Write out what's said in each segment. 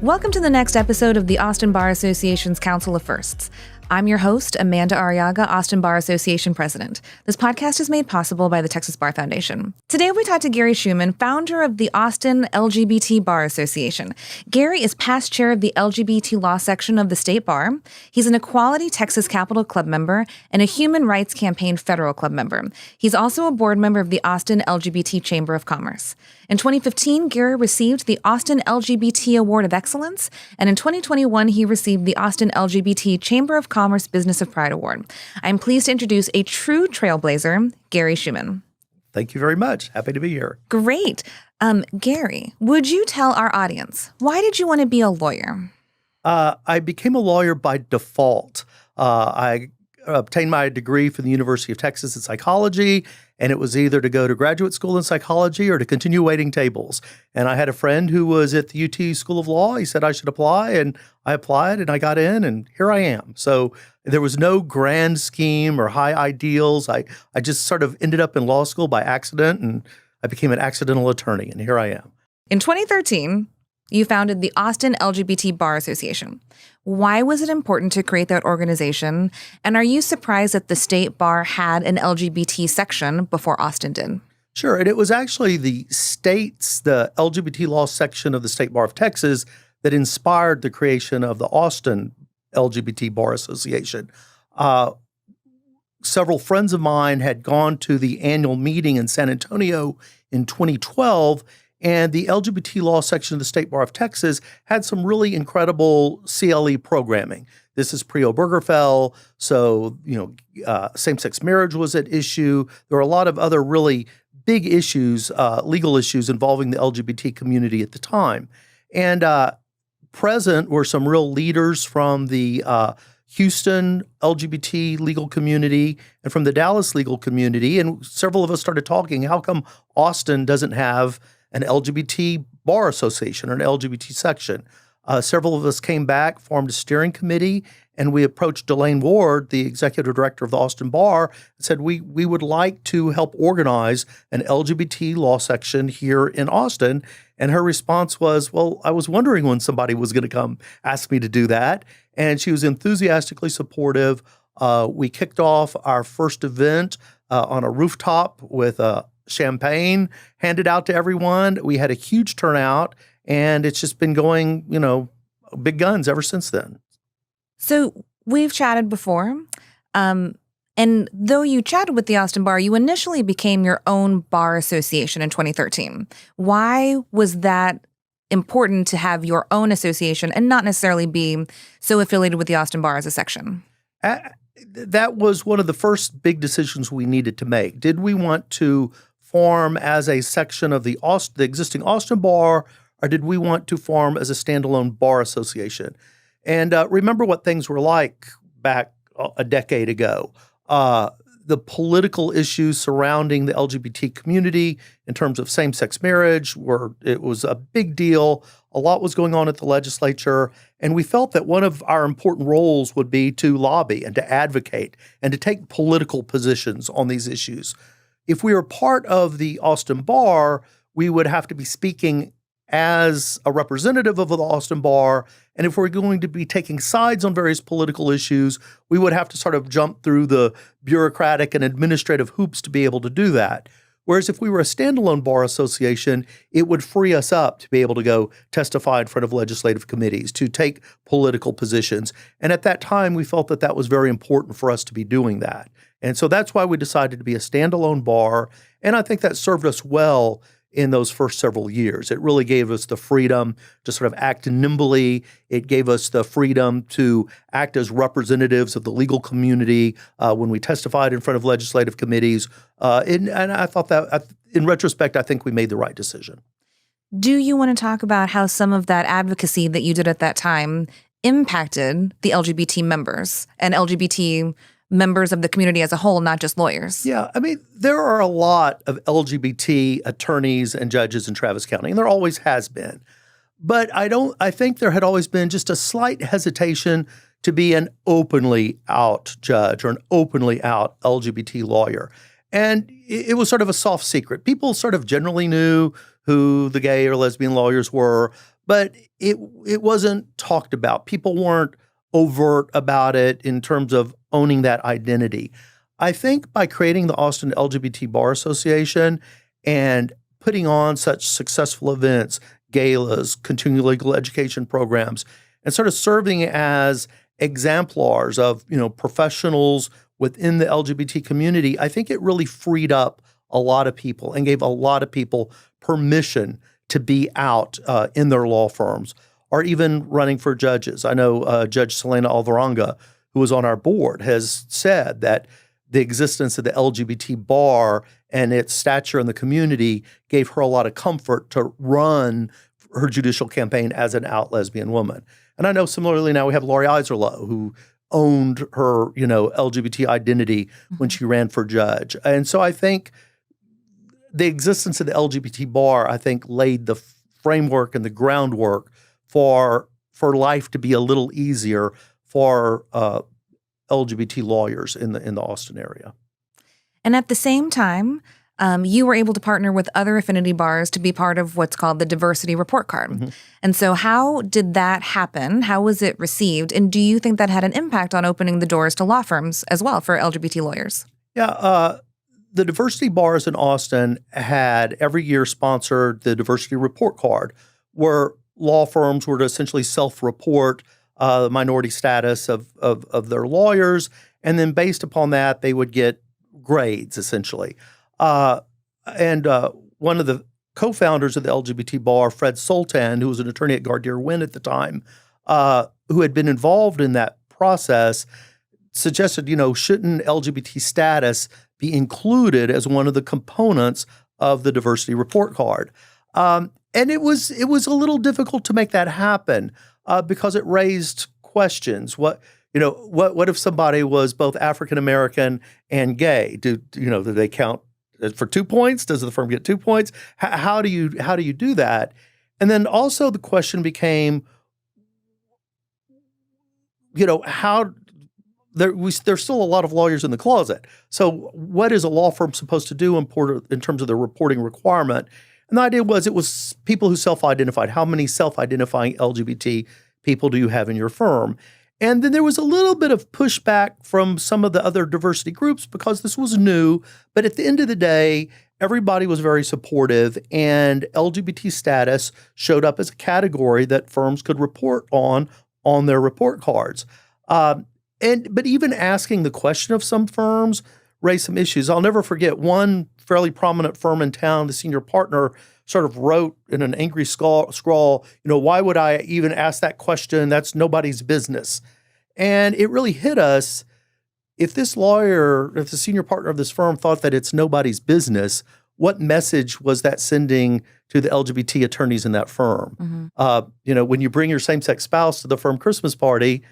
Welcome to the next episode of the Austin Bar Association's Council of Firsts. I'm your host, Amanda Arriaga, Austin Bar Association President. This podcast is made possible by the Texas Bar Foundation. Today we talked to Gary Schumann, founder of the Austin LGBT Bar Association. Gary is past chair of the LGBT law section of the state bar. He's an Equality Texas Capital Club member and a Human Rights Campaign Federal Club member. He's also a board member of the Austin LGBT Chamber of Commerce. In 2015, Gary received the Austin LGBT Award of Excellence, and in 2021, he received the Austin LGBT Chamber of Commerce Business of Pride Award. I'm pleased to introduce a true trailblazer, Gary Schumann. Thank you very much. Happy to be here. Great. Gary, would you tell our audience, why did you want to be a lawyer? I became a lawyer by default. I obtained my degree from the University of Texas in psychology, and it was either to go to graduate school in psychology or to continue waiting tables. And I had a friend who was at the UT School of Law. He said I should apply, and I applied, and I got in, and here I am. So there was no grand scheme or high ideals. I just sort of ended up in law school by accident, and I became an accidental attorney, and here I am. In 2013, you founded the Austin LGBT Bar Association. Why was it important to create that organization? And are you surprised that the state bar had an LGBT section before Austin did? Sure. And it was actually the LGBT law section of the State Bar of Texas that inspired the creation of the Austin LGBT Bar Association. Several friends of mine had gone to the annual meeting in San Antonio in 2012, and the LGBT law section of the State Bar of Texas had some really incredible CLE programming. This is pre-Obergefell, so same-sex marriage was at issue. There were a lot of other really big issues, legal issues involving the LGBT community at the time. And present were some real leaders from the Houston LGBT legal community and from the Dallas legal community. And several of us started talking, how come Austin doesn't have an LGBT bar association or an LGBT section? Several of us came back, formed a steering committee, and we approached Delane Ward, the executive director of the Austin Bar, and said, we would like to help organize an LGBT law section here in Austin. And her response was, well, I was wondering when somebody was going to come ask me to do that. And she was enthusiastically supportive. We kicked off our first event on a rooftop with champagne handed out to everyone. We had a huge turnout, and it's just been going, big guns ever since then. So we've chatted before, and though you chatted with the Austin Bar, you initially became your own bar association in 2013. Why was that important to have your own association and not necessarily be so affiliated with the Austin Bar as a section? That was one of the first big decisions we needed to make. Did we want to form as a section of the existing Austin Bar, or did we want to form as a standalone bar association? And remember what things were like back a decade ago. The political issues surrounding the LGBT community in terms of same-sex marriage it was a big deal. A lot was going on at the legislature, and we felt that one of our important roles would be to lobby and to advocate and to take political positions on these issues. If we were part of the Austin Bar, we would have to be speaking as a representative of the Austin Bar. And if we're going to be taking sides on various political issues, we would have to sort of jump through the bureaucratic and administrative hoops to be able to do that. Whereas if we were a standalone bar association, it would free us up to be able to go testify in front of legislative committees, to take political positions. And at that time, we felt that that was very important for us to be doing that. And so that's why we decided to be a standalone bar. And I think that served us well in those first several years. It really gave us the freedom to sort of act nimbly. It gave us the freedom to act as representatives of the legal community when we testified in front of legislative committees. And I thought that, in retrospect, I think we made the right decision. Do you want to talk about how some of that advocacy that you did at that time impacted the LGBT members and LGBT members of the community as a whole, not just lawyers? Yeah, I mean, there are a lot of LGBT attorneys and judges in Travis County, and there always has been. But I think there had always been just a slight hesitation to be an openly out judge or an openly out LGBT lawyer. And it was sort of a soft secret. People sort of generally knew who the gay or lesbian lawyers were, but it wasn't talked about. People weren't overt about it in terms of owning that identity. I think by creating the Austin LGBT Bar Association and putting on such successful events, galas, continuing legal education programs, and sort of serving as exemplars of, professionals within the LGBT community, I think it really freed up a lot of people and gave a lot of people permission to be out in their law firms or even running for judges. I know Judge Selena Alvarenga, who was on our board, has said that the existence of the LGBT bar and its stature in the community gave her a lot of comfort to run her judicial campaign as an out lesbian woman. And I know similarly now we have Lori Iserloh, who owned her, LGBT identity when she ran for judge. And so I think the existence of the LGBT bar, I think, laid the framework and the groundwork for life to be a little easier for LGBT lawyers in the Austin area. And at the same time, you were able to partner with other affinity bars to be part of what's called the Diversity Report Card. Mm-hmm. And so how did that happen? How was it received? And do you think that had an impact on opening the doors to law firms as well for LGBT lawyers? Yeah, the diversity bars in Austin had every year sponsored the Diversity Report Card, where law firms were to essentially self-report the minority status of their lawyers, and then based upon that, they would get grades, essentially. And one of the co-founders of the LGBT bar, Fred Soltan, who was an attorney at Gardner Wynn at the time, who had been involved in that process, suggested, shouldn't LGBT status be included as one of the components of the diversity report card? And it was a little difficult to make that happen because it raised questions. What if somebody was both African American and gay? Do they count for 2 points? Does the firm get 2 points? How do you do that? And then also the question became, how there's still a lot of lawyers in the closet. So what is a law firm supposed to do in terms of the reporting requirement? And the idea was it was people who self-identified. How many self-identifying LGBT people do you have in your firm? And then there was a little bit of pushback from some of the other diversity groups because this was new. But at the end of the day, everybody was very supportive, and LGBT status showed up as a category that firms could report on their report cards. But even asking the question of some firms raised some issues. I'll never forget one fairly prominent firm in town, the senior partner sort of wrote in an angry scrawl, why would I even ask that question? That's nobody's business. And it really hit us. If the senior partner of this firm thought that it's nobody's business, what message was that sending to the LGBT attorneys in that firm? Mm-hmm. When you bring your same-sex spouse to the firm Christmas party,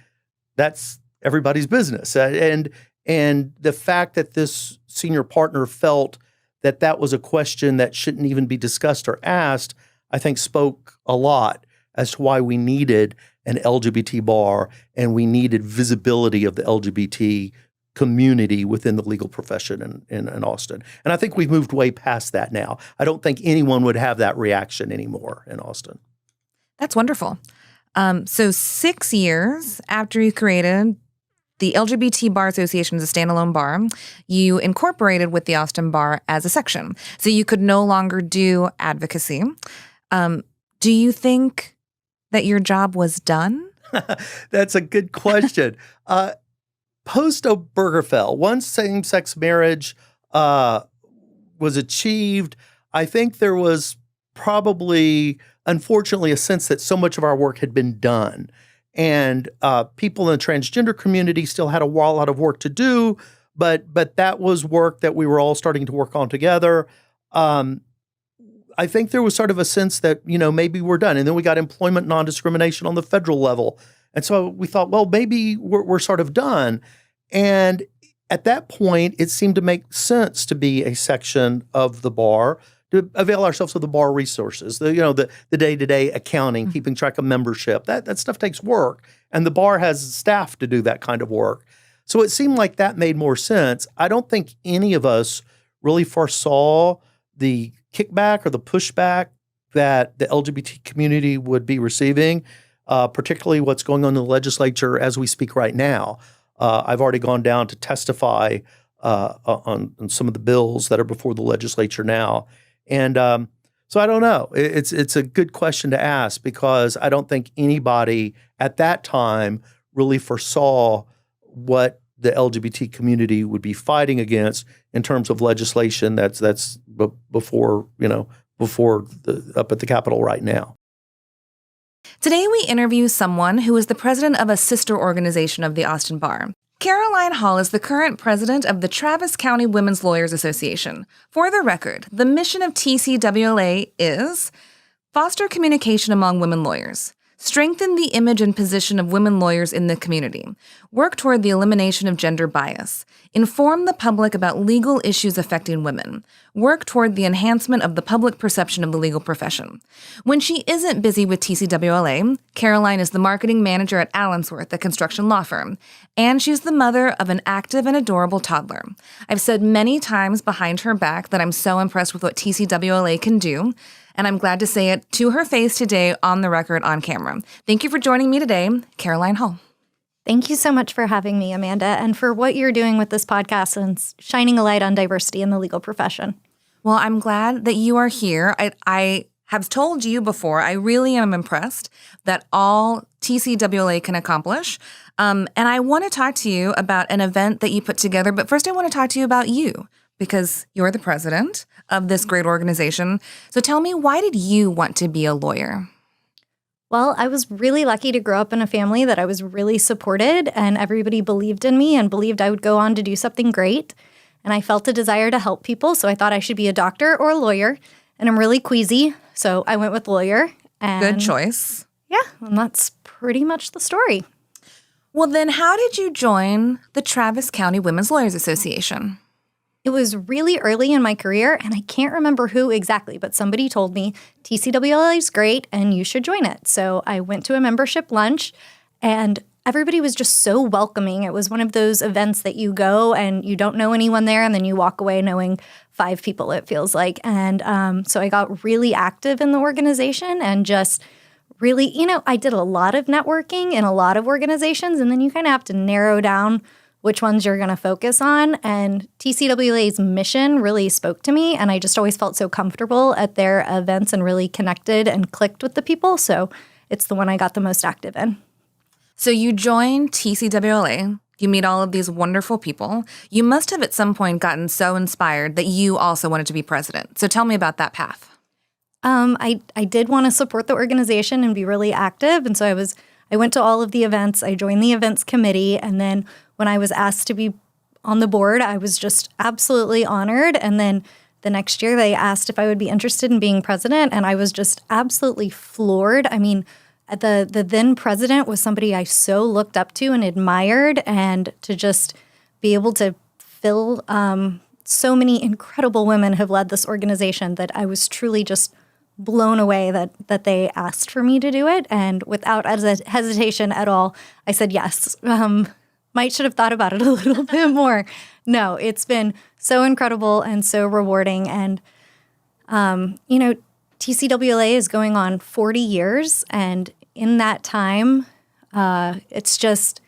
that's everybody's business. And the fact that this senior partner felt that was a question that shouldn't even be discussed or asked, I think spoke a lot as to why we needed an LGBT bar and we needed visibility of the LGBT community within the legal profession in Austin. And I think we've moved way past that now. I don't think anyone would have that reaction anymore in Austin. That's wonderful. So 6 years after you created the LGBT Bar Association as a standalone bar, you incorporated with the Austin Bar as a section. So you could no longer do advocacy. Do you think that your job was done? That's a good question. Post-Obergefell, once same-sex marriage was achieved, I think there was probably, unfortunately, a sense that so much of our work had been done. And people in the transgender community still had a lot of work to do, but that was work that we were all starting to work on together. I think there was sort of a sense that, maybe we're done. And then we got employment non-discrimination on the federal level. And so we thought, well, maybe we're sort of done. And at that point, it seemed to make sense to be a section of the bar, to avail ourselves of the bar resources, the day-to-day accounting, keeping track of membership. That stuff takes work, and the bar has staff to do that kind of work. So it seemed like that made more sense. I don't think any of us really foresaw the kickback or the pushback that the LGBT community would be receiving, particularly what's going on in the legislature as we speak right now. I've already gone down to testify on some of the bills that are before the legislature now. And so I don't know. It's a good question to ask because I don't think anybody at that time really foresaw what the LGBT community would be fighting against in terms of legislation that's before up at the Capitol right now. Today we interview someone who is the president of a sister organization of the Austin Bar. Caroline Hall is the current president of the Travis County Women's Lawyers Association. For the record, the mission of TCWLA is foster communication among women lawyers, strengthen the image and position of women lawyers in the community, work toward the elimination of gender bias, inform the public about legal issues affecting women, work toward the enhancement of the public perception of the legal profession. When she isn't busy with TCWLA, Caroline is the marketing manager at Allensworth, a construction law firm, and she's the mother of an active and adorable toddler. I've said many times behind her back that I'm so impressed with what TCWLA can do, and I'm glad to say it to her face today on the record on camera. Thank you for joining me today, Caroline Hall. Thank you so much for having me, Amanda, and for what you're doing with this podcast and shining a light on diversity in the legal profession. Well, I'm glad that you are here. I have told you before, I really am impressed that all TCWLA can accomplish. And I want to talk to you about an event that you put together, but first I want to talk to you about you because you're the president of this great organization. So tell me, why did you want to be a lawyer? Well, I was really lucky to grow up in a family that I was really supported, and everybody believed in me and believed I would go on to do something great. And I felt a desire to help people, so I thought I should be a doctor or a lawyer. And I'm really queasy, so I went with lawyer. And good choice. Yeah, and that's pretty much the story. Well, then how did you join the Travis County Women's Lawyers Association? It was really early in my career, and I can't remember who exactly, but somebody told me TCWLA is great and you should join it. So I went to a membership lunch, and everybody was just so welcoming. It was one of those events that you go and you don't know anyone there, and then you walk away knowing 5 people, it feels like. And so I got really active in the organization and just really, I did a lot of networking in a lot of organizations, and then you kind of have to narrow down which ones you're going to focus on. And TCWLA's mission really spoke to me, and I just always felt so comfortable at their events and really connected and clicked with the people. So it's the one I got the most active in. So you joined TCWLA. You meet all of these wonderful people. You must have at some point gotten so inspired that you also wanted to be president. So tell me about that path. I did want to support the organization and be really active. And so I went to all of the events. I joined the events committee. And then when I was asked to be on the board, I was just absolutely honored. And then the next year they asked if I would be interested in being president. And I was just absolutely floored. I mean, the then president was somebody I so looked up to and admired. And to just be able to fill so many incredible women have led this organization that I was truly just blown away that they asked for me to do it. And without hesitation at all, I said yes. Might should have thought about it a little bit more. No, it's been so incredible and so rewarding. And, TCWLA is going on 40 years. And in that time, it's just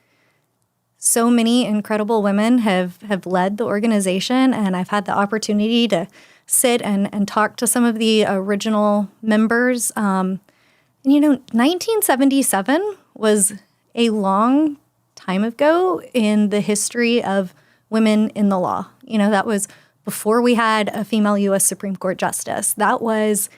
so many incredible women have led the organization. And I've had the opportunity to sit and talk to some of the original members. 1977 was a long time ago in the history of women in the law. That was before we had a female U.S. Supreme Court justice. That was,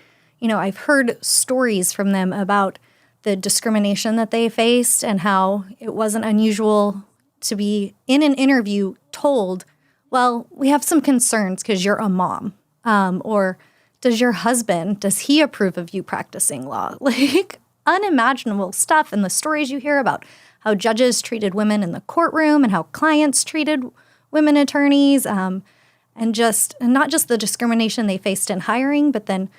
I've heard stories from them about the discrimination that they faced and how it wasn't unusual to be in an interview told, well, we have some concerns because you're a mom. Or does your husband, does he approve of you practicing law? Like unimaginable stuff. And the stories you hear about how judges treated women in the courtroom and how clients treated women attorneys, and not just the discrimination they faced in hiring, but then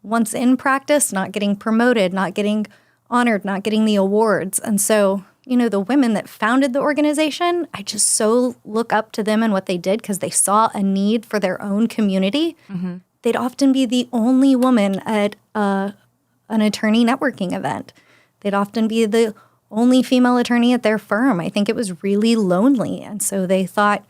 once in practice, not getting promoted, not getting honored, not getting the awards. And so, the women that founded the organization, I just so look up to them and what they did because they saw a need for their own community they'd often be the only woman at an attorney networking event. They'd often be the only female attorney at their firm. I think it was really lonely. And so they thought,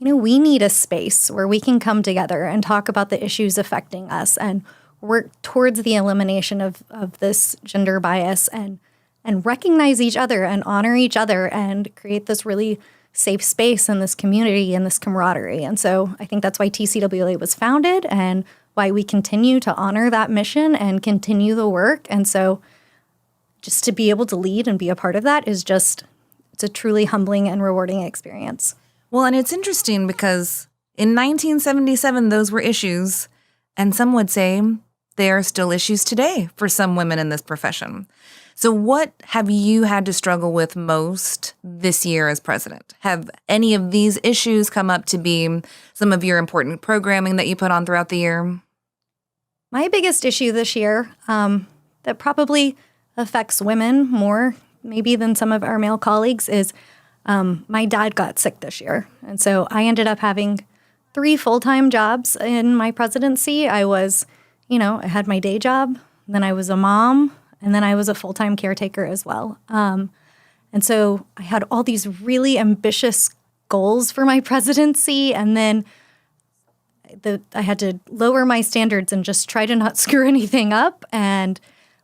we need a space where we can come together and talk about the issues affecting us and work towards the elimination of this gender bias and recognize each other and honor each other and create this really safe space in this community and this camaraderie. And so I think that's why TCWA was founded and why we continue to honor that mission and continue the work. And so just to be able to lead and be a part of that it's a truly humbling and rewarding experience. Well, and it's interesting because in 1977, those were issues, and some would say they are still issues today for some women in this profession. So what have you had to struggle with most this year as president? Have any of these issues come up to be some of your important programming that you put on throughout the year? My biggest issue this year that probably affects women more maybe than some of our male colleagues is my dad got sick this year. And so I ended up having 3 full-time jobs in my presidency. I was, I had my day job, then I was a mom, and then I was a full-time caretaker as well. And so I had all these really ambitious goals for my presidency, and then I had to lower my standards and just try to not screw anything up. And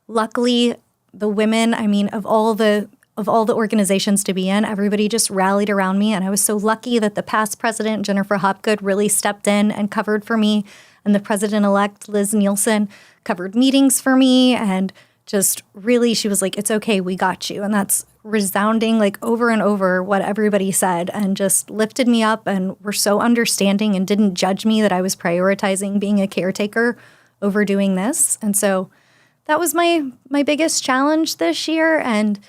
luckily, the women, of all the organizations to be in, everybody just rallied around me. And I was so lucky that the past president, Jennifer Hopgood, really stepped in and covered for me. And the president-elect, Liz Nielsen, covered meetings for me. And just really, she was like, it's okay, we got you. And that's resounding over and over what everybody said and just lifted me up and were so understanding and didn't judge me that I was prioritizing being a caretaker over doing this. And so that was my biggest challenge this year. And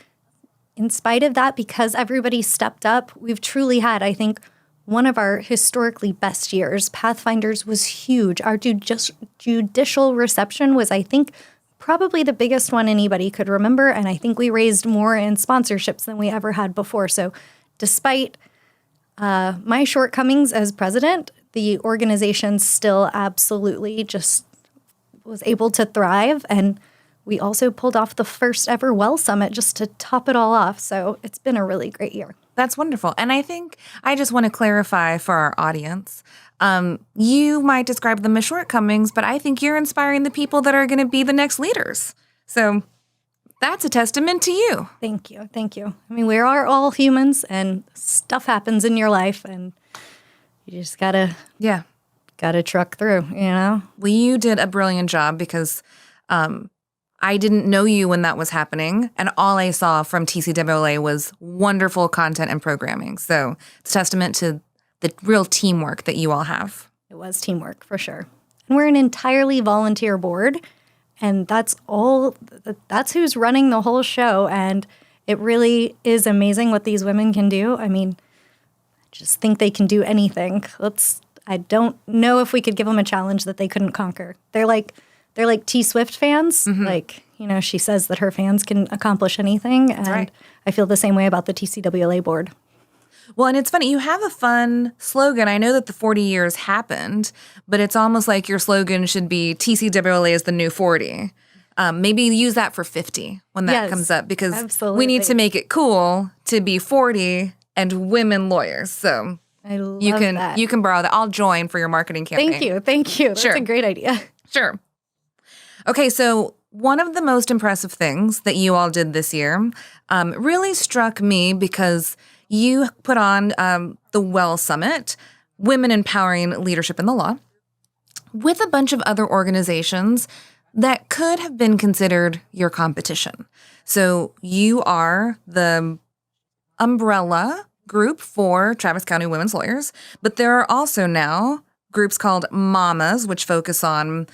in spite of that, because everybody stepped up, we've truly had, I think, one of our historically best years. Pathfinders was huge. Our judicial reception was, I think, probably the biggest one anybody could remember. And I think we raised more in sponsorships than we ever had before. So despite my shortcomings as president, the organization still absolutely just was able to thrive. And we also pulled off the first ever Well Summit just to top it all off. So it's been a really great year. That's wonderful. And I think I just want to clarify for our audience. You might describe them as shortcomings, but I think you're inspiring the people that are going to be the next leaders. So that's a testament to you. Thank you. Thank you. We are all humans and stuff happens in your life and you just gotta truck through, Well, you did a brilliant job because I didn't know you when that was happening, and all I saw from TCWA was wonderful content and programming. So it's a testament to the real teamwork that you all have. It was teamwork, for sure. And we're an entirely volunteer board, and that's who's running the whole show, and it really is amazing what these women can do. I just think they can do anything. I don't know if we could give them a challenge that they couldn't conquer. They're like T Swift fans. Mm-hmm. She says that her fans can accomplish anything. And right. I feel the same way about the TCWA board. Well, and it's funny, you have a fun slogan. I know that the 40 years happened, but it's almost like your slogan should be TCWA is the new 40. Maybe use that for 50 when that comes up, because absolutely. We need to make it cool to be 40 and women lawyers. So I love that. You can borrow that. I'll join for your marketing campaign. Thank you. That's sure. a great idea. Sure. Okay, so one of the most impressive things that you all did this year really struck me because you put on the Well Summit, Women Empowering Leadership in the Law, with a bunch of other organizations that could have been considered your competition. So you are the umbrella group for Travis County women's lawyers, but there are also now groups called Mamas, which focus on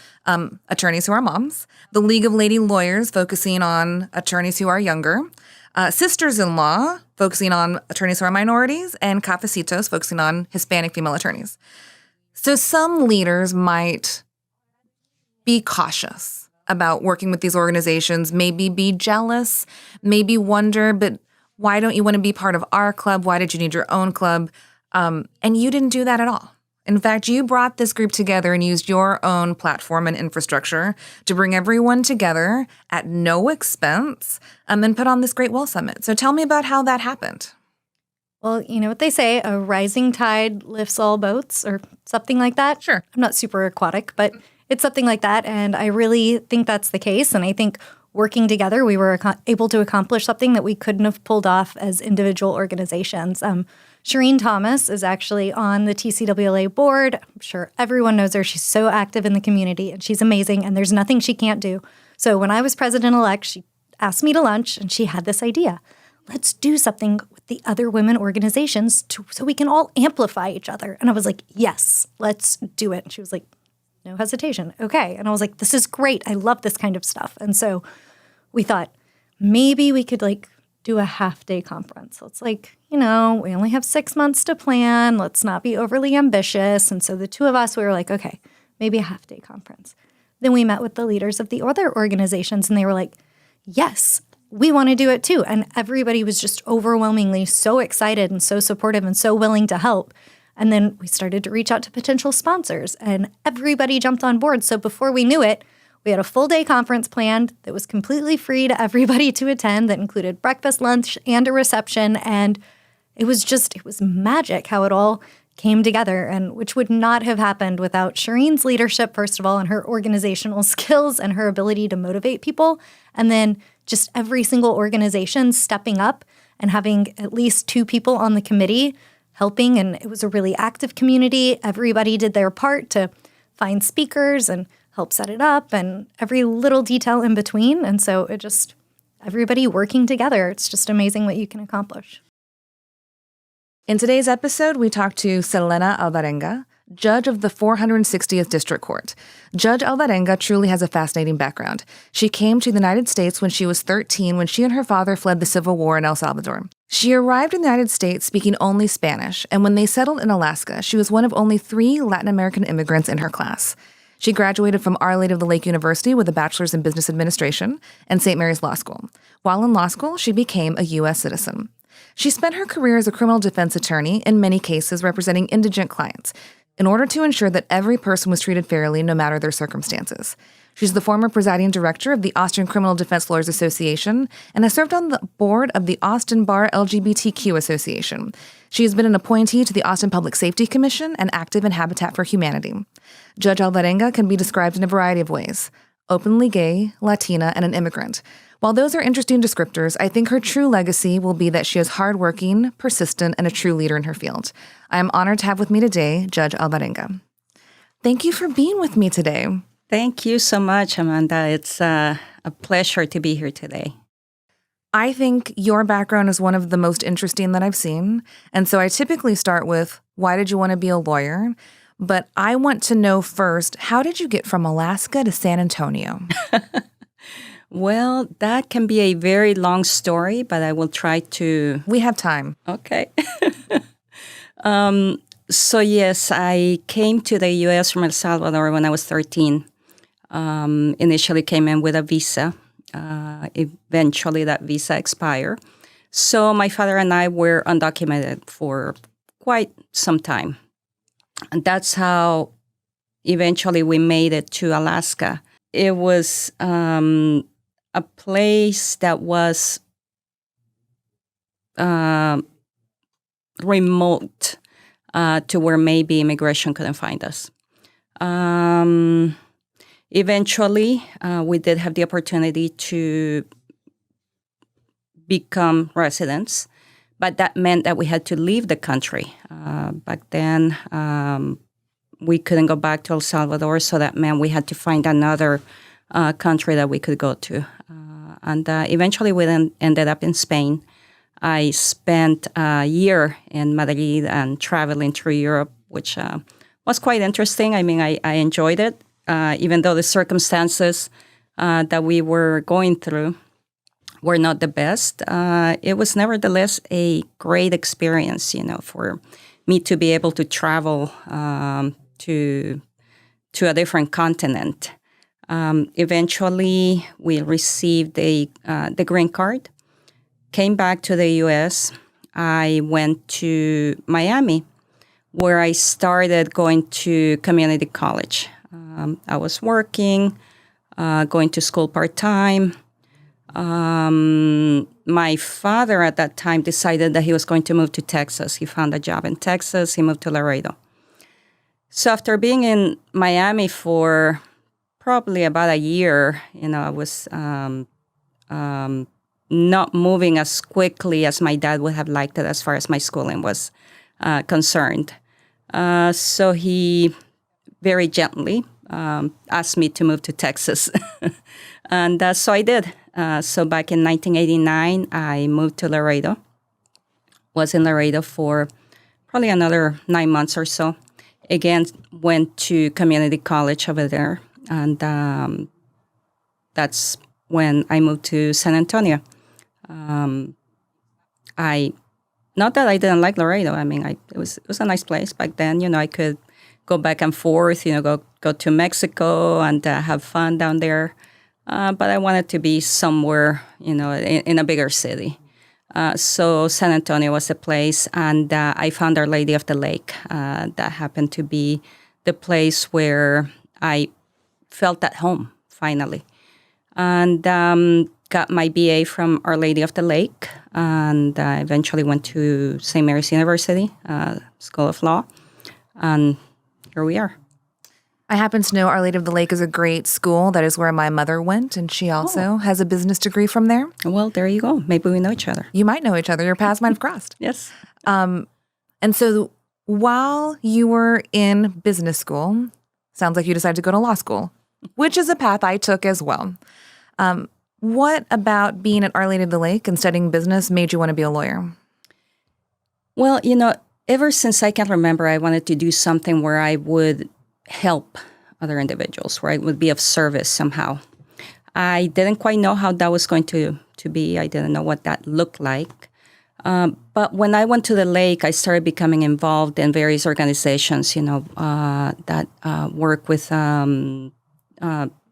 attorneys who are moms, the League of Lady Lawyers, focusing on attorneys who are younger, Sisters-in-Law, focusing on attorneys who are minorities, and Cafecitos, focusing on Hispanic female attorneys. So some leaders might be cautious about working with these organizations, maybe be jealous, maybe wonder, but why don't you want to be part of our club? Why did you need your own club? And you didn't do that at all. In fact, you brought this group together and used your own platform and infrastructure to bring everyone together at no expense and then put on this Great Well Summit. So tell me about how that happened. Well, you know what they say, a rising tide lifts all boats or something like that. Sure. I'm not super aquatic, but it's something like that. And I really think that's the case. And I think working together, we were able to accomplish something that we couldn't have pulled off as individual organizations. Shireen Thomas is actually on the TCWLA board. I'm sure everyone knows her. She's so active in the community and she's amazing and there's nothing she can't do. So when I was president-elect, she asked me to lunch and she had this idea. Let's do something with the other women organizations so we can all amplify each other. And I was like, yes, let's do it. And she was like, no hesitation. Okay. And I was like, this is great. I love this kind of stuff. And so we thought maybe we could do a half-day conference. It's we only have 6 months to plan. Let's not be overly ambitious. And so the two of us, we were like, okay, maybe a half-day conference. Then we met with the leaders of the other organizations and they were like, yes, we want to do it too. And everybody was just overwhelmingly so excited and so supportive and so willing to help. And then we started to reach out to potential sponsors and everybody jumped on board. So before we knew it, we had a full day conference planned that was completely free to everybody to attend that included breakfast, lunch, and a reception. And it was magic how it all came together, and which would not have happened without Shireen's leadership, first of all, and her organizational skills and her ability to motivate people. And then just every single organization stepping up and having at least 2 people on the committee helping. And it was a really active community. Everybody did their part to find speakers and help set it up and every little detail in between. And so everybody working together. It's just amazing what you can accomplish. In today's episode, we talked to Selena Alvarenga, judge of the 460th District Court. Judge Alvarenga truly has a fascinating background. She came to the United States when she was 13 when she and her father fled the Civil War in El Salvador. She arrived in the United States speaking only Spanish, and when they settled in Alaska, she was one of only 3 Latin American immigrants in her class. She graduated from Our Lady of the Lake University with a bachelor's in business administration and St. Mary's Law School. While in law school, she became a U.S. citizen. She spent her career as a criminal defense attorney, in many cases representing indigent clients, in order to ensure that every person was treated fairly no matter their circumstances. She's the former presiding director of the Austin Criminal Defense Lawyers Association and has served on the board of the Austin Bar LGBTQ Association. She has been an appointee to the Austin Public Safety Commission and active in Habitat for Humanity. Judge Alvarenga can be described in a variety of ways: openly gay, Latina, and an immigrant. While those are interesting descriptors, I think her true legacy will be that she is hardworking, persistent, and a true leader in her field. I am honored to have with me today Judge Alvarenga. Thank you for being with me today. Thank you so much, Amanda. It's a pleasure to be here today. I think your background is one of the most interesting that I've seen. And so I typically start with, why did you want to be a lawyer? But I want to know first, how did you get from Alaska to San Antonio? Well, that can be a very long story, but I will try to... We have time. Okay. So yes, I came to the U.S. from El Salvador when I was 13. Initially came in with a visa. Eventually that visa expired. So my father and I were undocumented for quite some time. And that's how eventually we made it to Alaska. It was a place that was remote to where maybe immigration couldn't find us. Eventually, we did have the opportunity to become residents, but that meant that we had to leave the country. Back then, we couldn't go back to El Salvador, so that meant we had to find another country that we could go to. And eventually, we then ended up in Spain. I spent a year in Madrid and traveling through Europe, which was quite interesting. I mean, I enjoyed it, even though the circumstances that we were going through were not the best. It was nevertheless a great experience, for me to be able to travel to a different continent. Eventually, we received the green card, came back to the U.S. I went to Miami, where I started going to community college. I was working, going to school part-time. My father at that time decided that he was going to move to Texas. He found a job in Texas. He moved to Laredo. So after being in Miami for probably about a year, I was not moving as quickly as my dad would have liked it as far as my schooling was concerned. So he very gently asked me to move to Texas. And so I did. So back in 1989, I moved to Laredo. Was in Laredo for probably another 9 months or so. Again, went to community college over there. And that's when I moved to San Antonio. Not that I didn't like Laredo. I mean, it was a nice place back then. I could go back and forth. Go to Mexico and have fun down there. But I wanted to be somewhere, in a bigger city. So San Antonio was the place, and I found Our Lady of the Lake. That happened to be the place where I felt at home, finally. And got my BA from Our Lady of the Lake, and I eventually went to St. Mary's University, School of Law, and here we are. I happen to know Our Lady of the Lake is a great school. That is where my mother went, and she also has a business degree from there. Well, there you go. Maybe we know each other. You might know each other. Your paths might have crossed. Yes. And so while you were in business school, sounds like you decided to go to law school, which is a path I took as well. What about being at Our Lady of the Lake and studying business made you want to be a lawyer? Well, ever since I can remember, I wanted to do something where I would help other individuals, where I would be of service somehow. I didn't quite know how that was going to be. I didn't know what that looked like. But when I went to the lake, I started becoming involved in various organizations, that work with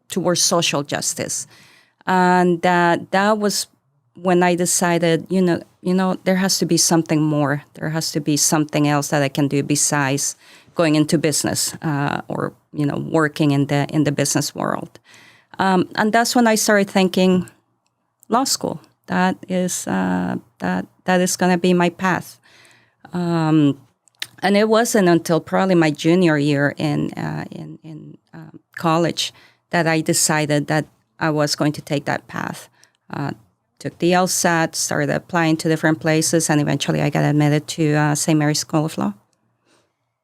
towards social justice. And that was when I decided, there has to be something more. There has to be something else that I can do besides going into business or working in the business world. And that's when I started thinking, law school. That is going to be my path. And it wasn't until probably my junior year in college that I decided that I was going to take that path. Took the LSAT, started applying to different places, and eventually I got admitted to St. Mary's School of Law.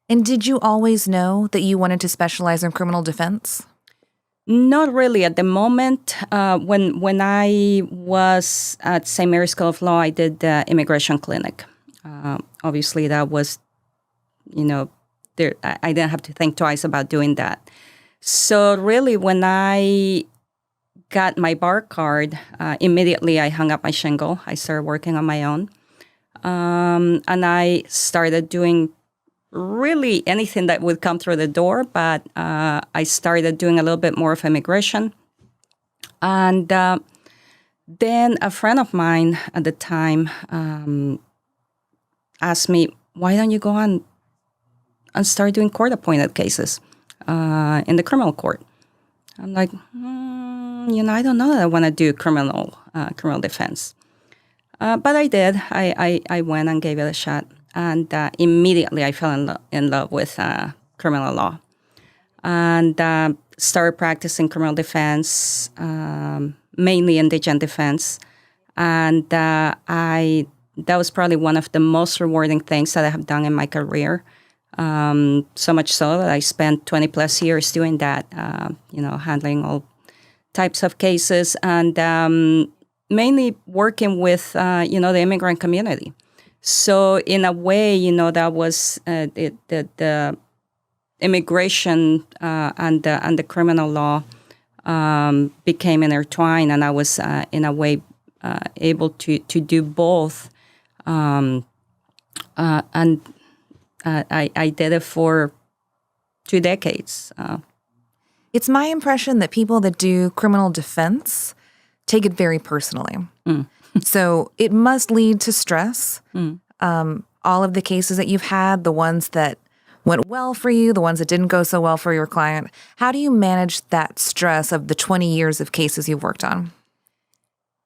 And did you always know that you wanted to specialize in criminal defense? Not really. At the moment, when I was at St. Mary's School of Law, I did the immigration clinic. Obviously, that was, I didn't have to think twice about doing that. So really, when I got my bar card, immediately I hung up my shingle. I started working on my own. And I started doing really anything that would come through the door, but I started doing a little bit more of immigration. And then a friend of mine at the time asked me, why don't you go on and start doing court-appointed cases in the criminal court? I'm like, I don't know that I want to do criminal defense. But I did. I went and gave it a shot. And immediately I fell in love with criminal law and started practicing criminal defense, mainly indigent defense. And that was probably one of the most rewarding things that I have done in my career. So much so that I spent 20 plus years doing that, handling all types of cases and mainly working with, the immigrant community. So in a way, that was the immigration and the criminal law became intertwined, and I was in a way able to do both. And I did it for 2 decades. It's my impression that people that do criminal defense take it very personally. So it must lead to stress. All of the cases that you've had, the ones that went well for you, the ones that didn't go so well for your client. How do you manage that stress of the 20 years of cases you've worked on?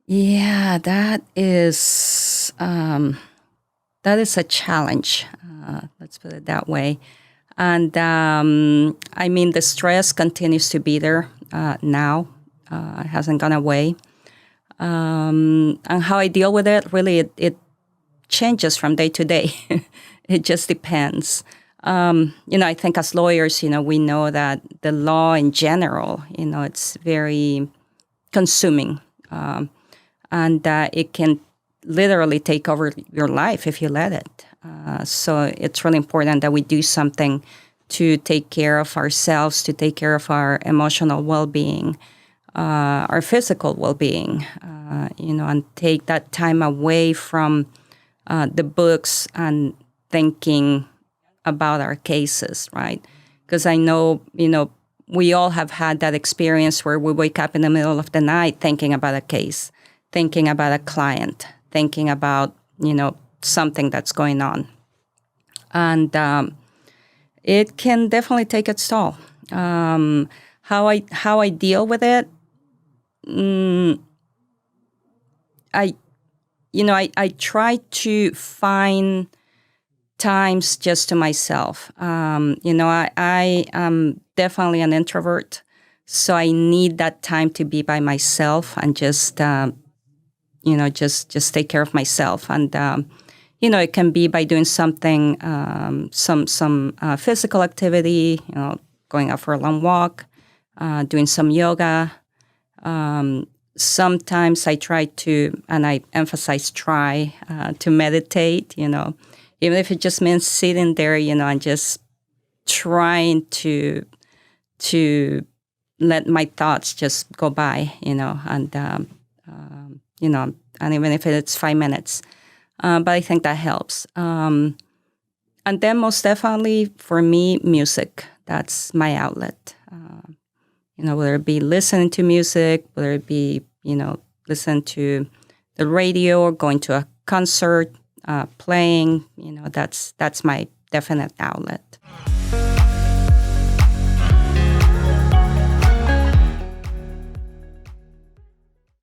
Yeah, that is a challenge. Let's put it that way. And I mean, the stress continues to be there now. It hasn't gone away. And how I deal with it, really, it changes from day to day. It just depends. I think as lawyers, we know that the law in general, it's very consuming. And it can literally take over your life if you let it. So it's really important that we do something to take care of ourselves, to take care of our emotional well-being, our physical well-being, and take that time away from the books and thinking about our cases, right? Because I know, we all have had that experience where we wake up in the middle of the night thinking about a case, thinking about a client, thinking about, something that's going on. And it can definitely take its toll. How I deal with it, I try to find times just to myself. I am definitely an introvert, so I need that time to be by myself and just take care of myself. And it can be by doing something, some physical activity, going out for a long walk, doing some yoga. Sometimes I try to, and I emphasize try, to meditate, even if it just means sitting there, and just trying to let my thoughts just go by, and even if it's 5 minutes. But I think that helps. And then most definitely for me, music. That's my outlet. Whether it be listening to music, whether it be, listening to the radio or going to a concert, playing, that's my definite outlet.